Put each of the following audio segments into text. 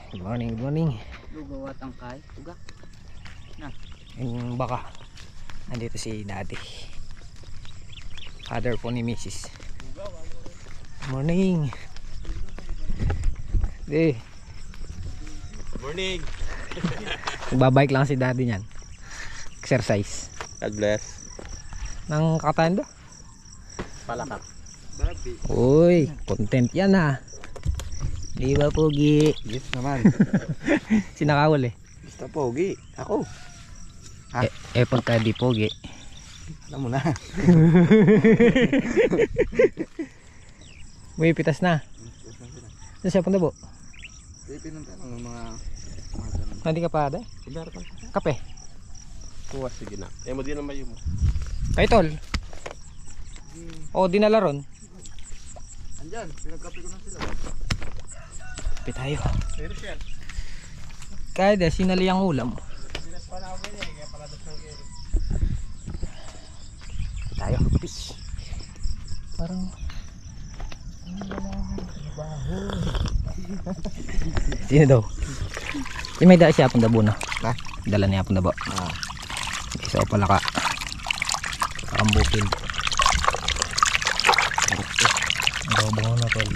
Good morning, good morning. Lugaw at angkay. Tuga. Na. Yung baka. Andito si Daddy. Father po ni Mrs. Good morning. Good Morning. Nagbabike lang si Daddy niyan. Exercise. God bless. Nang kakatanda. Palakak. Uy, content yan ha. Di ba Pogi? Yes naman. Sinakawal eh. Basta pogi. Ako. Pagka di Pogi. Alam mo na. May pitas na. Ano siya punta po? Pipin ng tanong ng mga Hindi ka pa ada? Kape. kuwas. Sige na. Eh mo din ang mayo mo. Kay Tol. O dinala ron. Andyan. Pinagkape ko na sila. Kape tayo. Pero siya. Kaya de sinali ang ulam. Tayo. Fish. Parang sino daw? Yung may dala siya apong dabo na. Dala niya apong dabo. Isa pala ka. Ang bukid. Adobo nga na tol.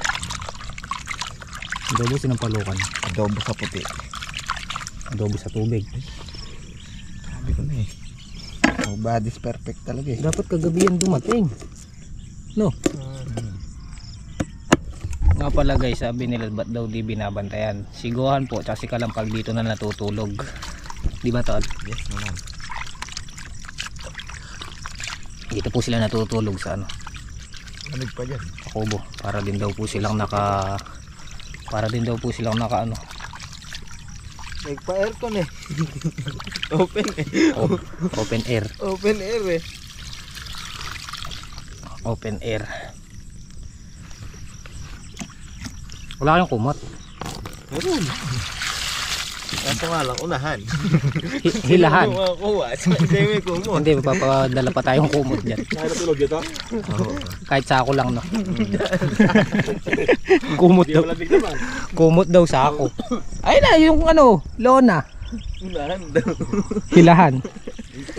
Adobo sinampalukan. Adobo sa puti. Adobo sa tubig. Sabi ko na eh. Oh, body's perfect talaga eh. Dapat kagabi yan dumating. No? Nga pala guys, sabi nila ba't daw di binabantayan? Siguhan po, tsaka si Kalampag dito na natutulog. Di ba tol? Yes naman. Dito po sila natutulog sa ano? Lamig pa dyan. Sa kubo. Para din daw po silang naka ano? Nagpa-aircon eh. Open eh. Open air. Open air eh. Open air. Wala kayong kumot. Meron. Kaso nga lang, unahan. Hilahan. Kuwas. Hindi may kumot. Hindi, mapapadala pa tayong kumot dyan. Kaya natulog ito? Oo. Kahit sako lang no. Kumot Hindi daw. malamig naman. Kumot daw sako. Ay na yung ano, lona. Unahan daw. Hilahan.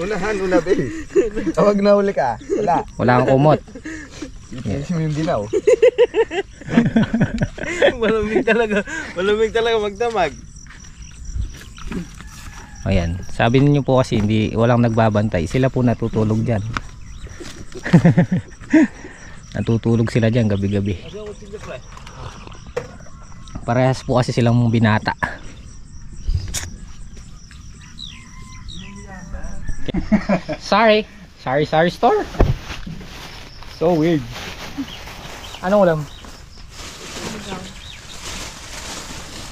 Unahan, unabil. Tawag na uli ka. Wala. Wala kang kumot. Yes, mo yung dilaw. Malamig talaga magdamag. Ayan, sabi niyo po kasi hindi walang nagbabantay. Sila po natutulog diyan. Natutulog sila diyan gabi-gabi. Parehas po kasi silang binata. Sorry store. So weird. Anong ulam?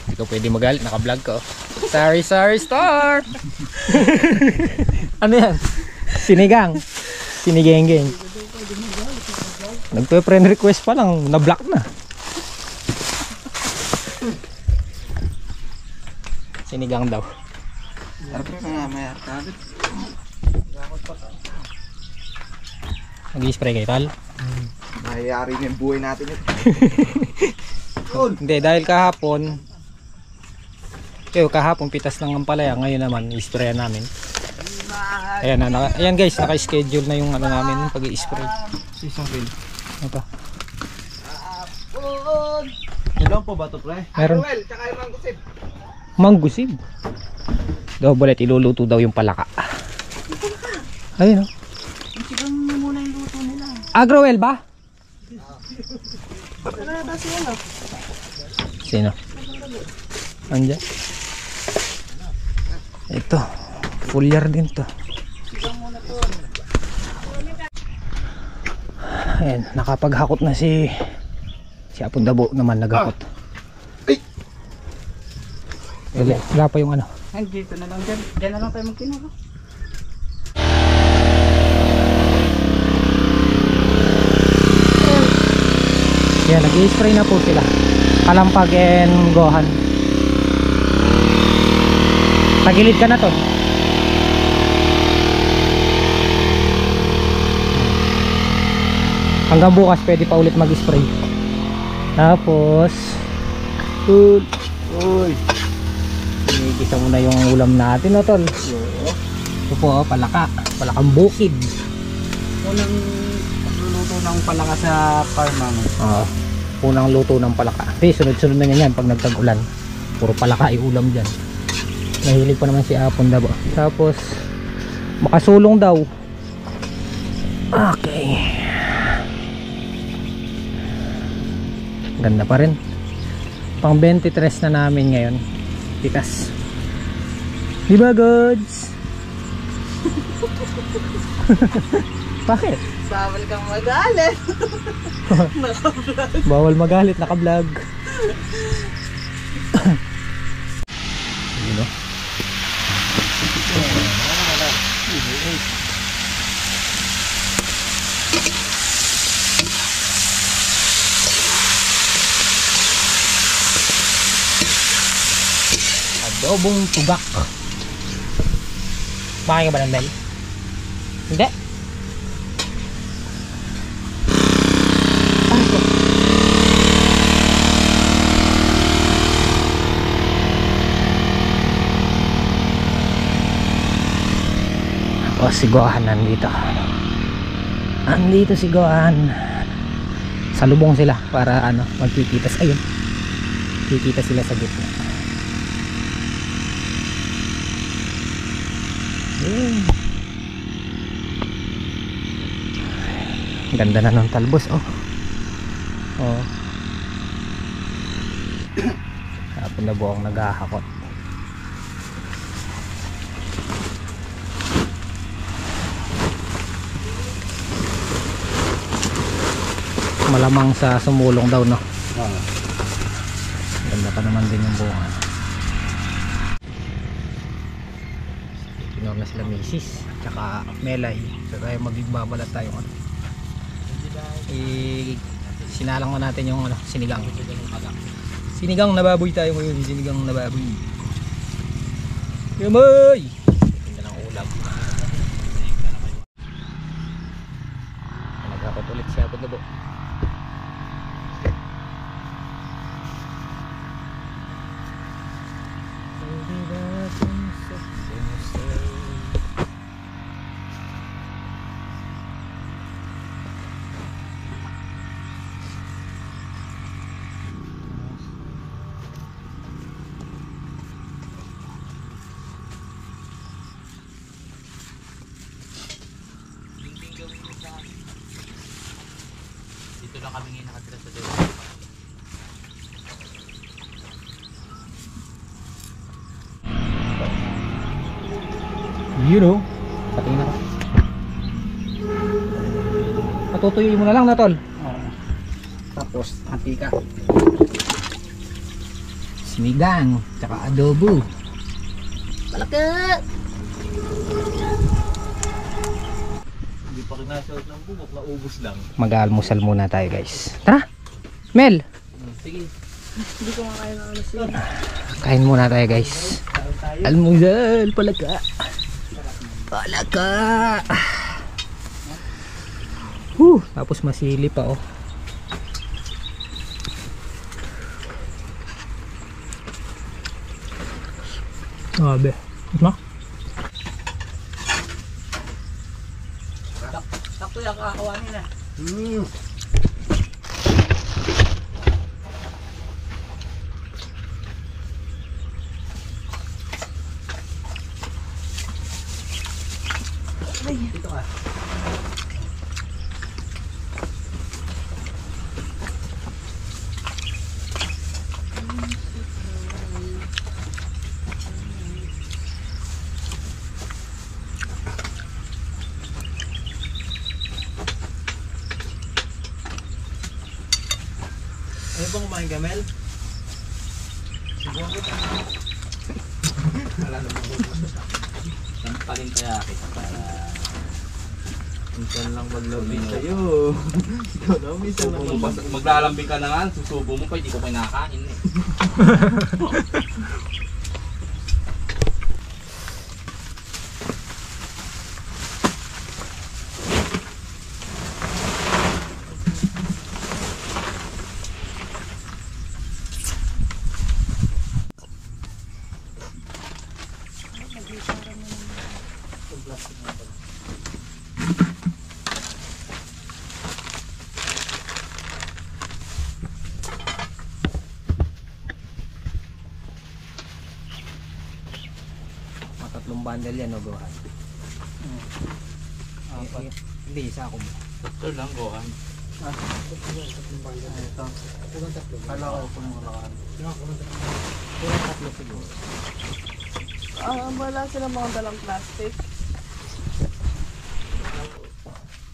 Hindi ko pwede magalit, naka-vlog ko. Sorry store. Ano yan? Sinigeng. Nagpe-friend request pa lang, na-block na. Sinigang daw. Mag-i-spray kayo tal? Mahayari na yung buhay natin ito. Hindi, dahil kahapon pitas ng ampalaya, ngayon naman i-spray namin. Ayan guys, naka-schedule na yung ano namin pag-i-spray. Sisang pin. Ito. Ilan po ba ito pre? Meron. Well, tsaka yung mangusip. Mangusib. Daw bulit iluluto daw yung palaka. Ayun oh. Sigang muna yung luto nila. Agrowell ba? Sino? Andiyan. Ito. Full-year din to. Ayan, nakapaghakot na si Apong Dabo naman naghakot. Wala pa yung ano. Ay, dito na lang dyan. Dyan na lang tayo magkinuha. Ayan, nag-i-spray na po sila. Kalampag and Gohan. Tagilid ka na to. Hanggang bukas pwede pa ulit mag-spray. Tapos Uy. Igisa muna yung ulam natin, no, tol. Ito po, palakang bukid. Unang pagluluto ng palaka sa farmang. Unang luto ng palaka. Sunod-sunod na yan pag nagtag-ulan. Puro palaka ay ulam dyan. Mahilig pa naman si Apon Dabo. Tapos makasulong daw. Okay. Ganda pa rin. Pang 23 na namin ngayon. Pitas. Diba, Gods? Bakit? Bawal kang magalit. Bawal magalit, naka-vlog. Yun, no? Adobong tugak. Makain ka ba ng Mel? Hindi. O, si Gohan nandito. Andito si Gohan. Salubong sila para ano, magkikitas. Ayun. Kikita sila sa gitna. Ganda na ng talbos, oh. Oh. Hapon na buong naghahakot. Malamang sa sumulong daw, no? Ganda pa naman din yung bunga. Tinor na sila misis tsaka melay. So tayo magbabalat tayo ano. Sinalang na natin yung ano, sinigang. Sinigang na baboy tayo ngayon. Sinigang na baboy. Yamoy! Ganda ng ulam. Nagkakot ulit siya Apon Dabo. Dito lang kami ngayon nakatira sa Deo. You know, patingin ako. Patutuyuin mo na lang na, tol. Tapos, antika. Sinigang, tsaka adobo. Palaka! Hindi pa rin nasuot ng bubok, naubos lang. Mag-almusal muna tayo, guys. Tara! Mel! Sige. Hindi ko makain ng alas yun. Kain muna tayo, guys. Almusal, palaka. Palaka! Tapos masili pa, oh. Sabi. Ma? Sakto yung kakawanin na. Dito ka. Ano bang kumain ka, Mel? Subukan kita. Wala naman ko. Sampalin kaya kita para minsan lang maglambing sa'yo. Ikaw na, minsan lang maglalambing ka na nga, susubo mo pa, hindi ko pa nakakain eh. bundle yan, no, Gohan? Hindi, isa ako mo. Ito lang, Gohan. Ito. Kulang tatlo. Kala ko kung mga nakaraan. Kulang tatlo siguro. Wala silang mga dalang plastic.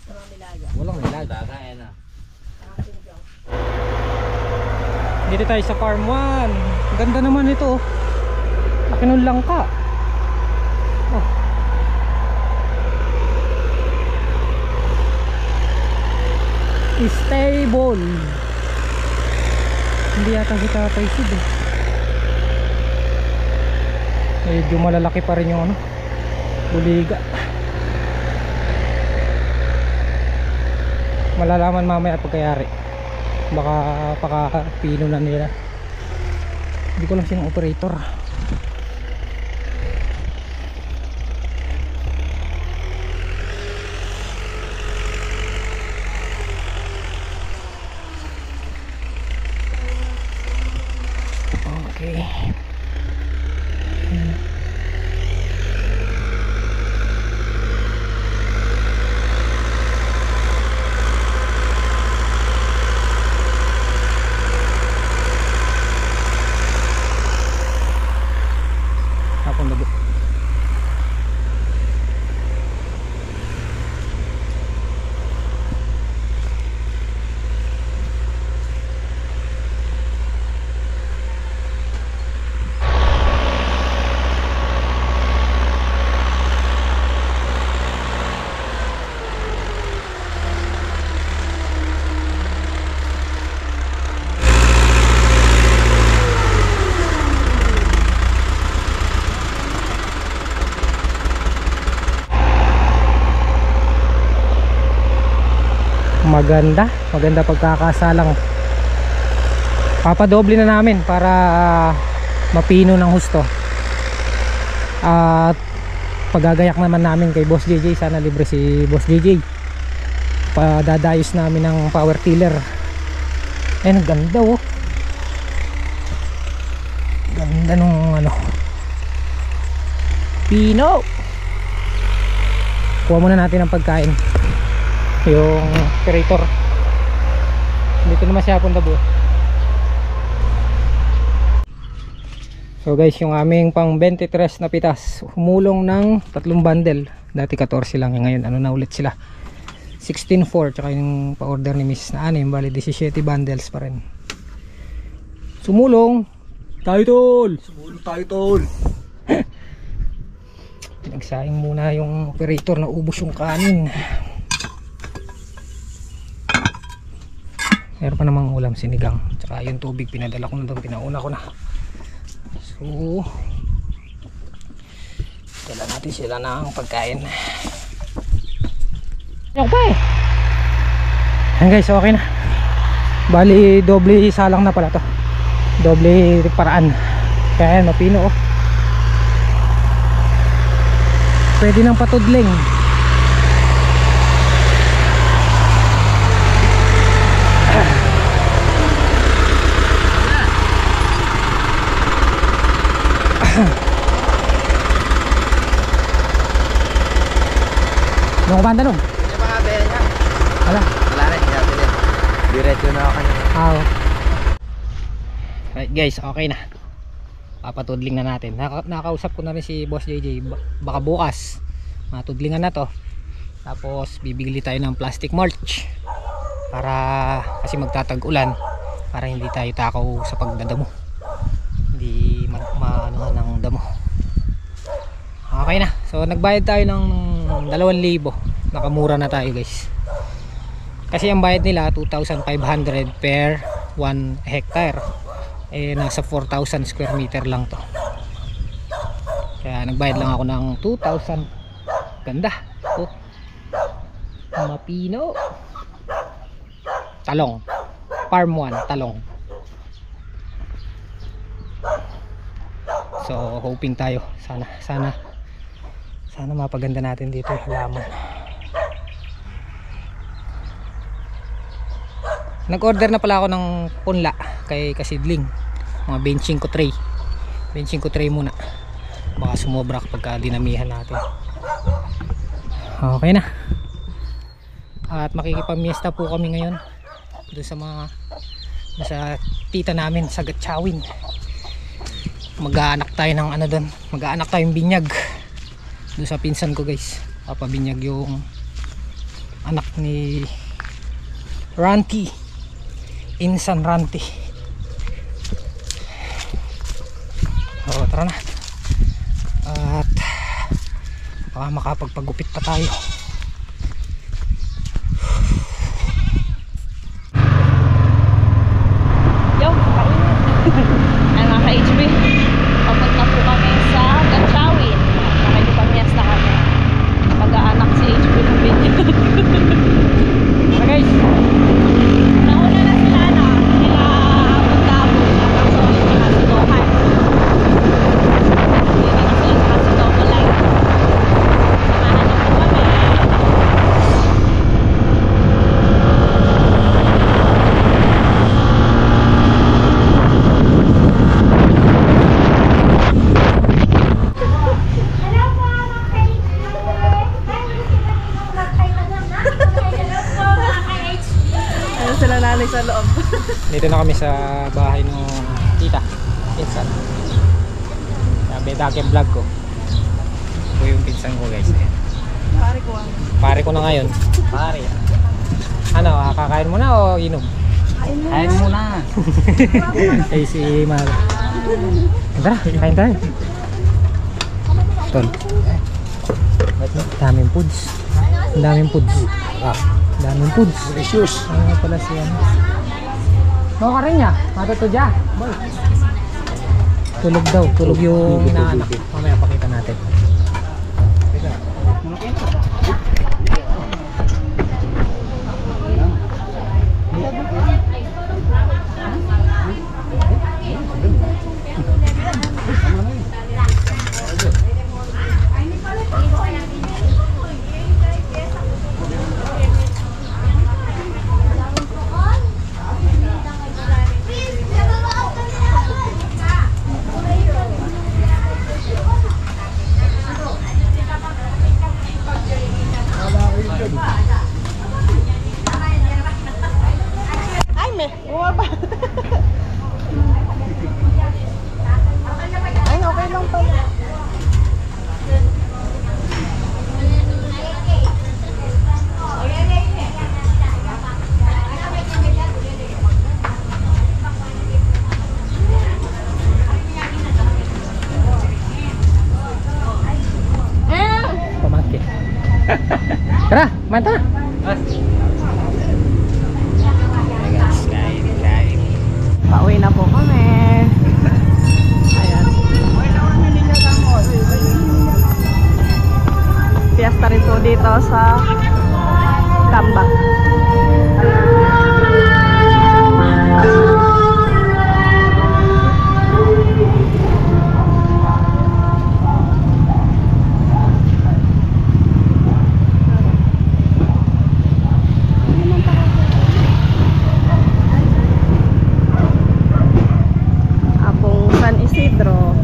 Walang nilaga. Walang nilag. Daga, yan na. Dito tayo sa farm 1. Ganda naman ito. Laki ng langka. Oh. Stable. Hindi yata si Tatay Sid eh. Medyo malalaki pa rin yung ano, buliga. Malalaman mamaya pagkayari. Baka pakapino na nila. Hindi ko lang siyang operator. Okay. Hapon na. Maganda pagkakasalang. Papadoble na namin para mapino ng husto. At pagagayak naman namin kay Boss JJ, sana libre si Boss JJ. Padadayos namin ng power tiller. Ang ganda oh. Ganda nung ano, pino. Kuha muna natin ang pagkain. Yung operator dito naman siya punta buo. So guys, yung aming pang 23 na pitas humulong ng 3 bundle. Dati 14 lang, ngayon ano na ulit sila, 16.4. Tsaka yung pa-order ni Miss na 6, bali 17 bundles pa rin. Sumulong tayo tol. Pinagsaing muna yung operator na ubos yung kanin. Meron pa namang ulam, sinigang. Tsaka yung tubig pinadala ko na doon, pinauna ko na. So dala natin sila ng pagkain. Yung pa eh. Ayan guys, okay na. Bali doble salang na pala to, doble paraan. Kaya yan, mapino oh. Pwede nang patudling. Nung kumanda nung? Hindi pa kaya niya. Wala. Wala rin, hindi natin. Diretso na ako kanina. Right guys, okay na. Papatudling na natin. Nakausap ko na rin si Boss JJ. Baka bukas matudlingan na to. Tapos bibili tayo ng plastic mulch. Para kasi magtatag-ulan. Para hindi tayo takaw sa pagdadamo. Hindi maanuhan ng damo. Okay na. So nagbayad tayo ng 2,000. Nakamura na tayo guys. Kasi ang bayad nila 2,500 per 1 hectare. Eh nasa 4,000 square meter lang to. Kaya nagbayad lang ako ng 2,000. Ganda. Oh. Mapino. Talong. Farm 1, talong. So hoping tayo, sana mapaganda natin dito yung halaman. Nag-order na pala ako ng punla kay Kasidling, mga benching ko tray muna. baka sumobra kapag dinamihan natin. Okay na. At makikipamiesta po kami ngayon doon sa mga sa tita namin sa Gatchawin. Mag-aanak tayo ng ano doon, mag-aanak tayong binyag doon sa pinsan ko guys. Papabinyag yung anak ni Ranti, Insan Ranti. O tara na. At baka makapagpagupit pa tayo. Yo, kainit. Ay mga ka-HB, papunta po kami sa Gatchawin. Nakikipamiesta kami. Pag-aanak si HB ng binyag. Tara guys. Nauna na sila na, sila Bundabo, kaso hindi na si Tohan. Hindi na kasi yung kasi Tomalay. Samahan niyo po kami. Ayun sila nanay sa loob. Dito na kami sa bahay ng tita, pinsan. Sabi daking vlog ko. Ito yung pinsan ko guys. Ayan. Pare ko ano. Pare ko na ngayon. Pare. Ano, kakain mo na o inom? Kain muna. Ay si Mar. Tara, kain tayo. Tol. Daming foods. Daming foods. Daming foods. Precious. Ano pala siya? Ano ka rin niya? Matutudya. Tulog daw. Tulog yung inaanak. Mamaya pakita natin. Ay, me. Bumaba. Ay, okay lang pala. Pamangkin. Tara, manta. Pauwi na po kami. Ayan. Fiesta rin po dito sa Kamba. Apong San Isidro.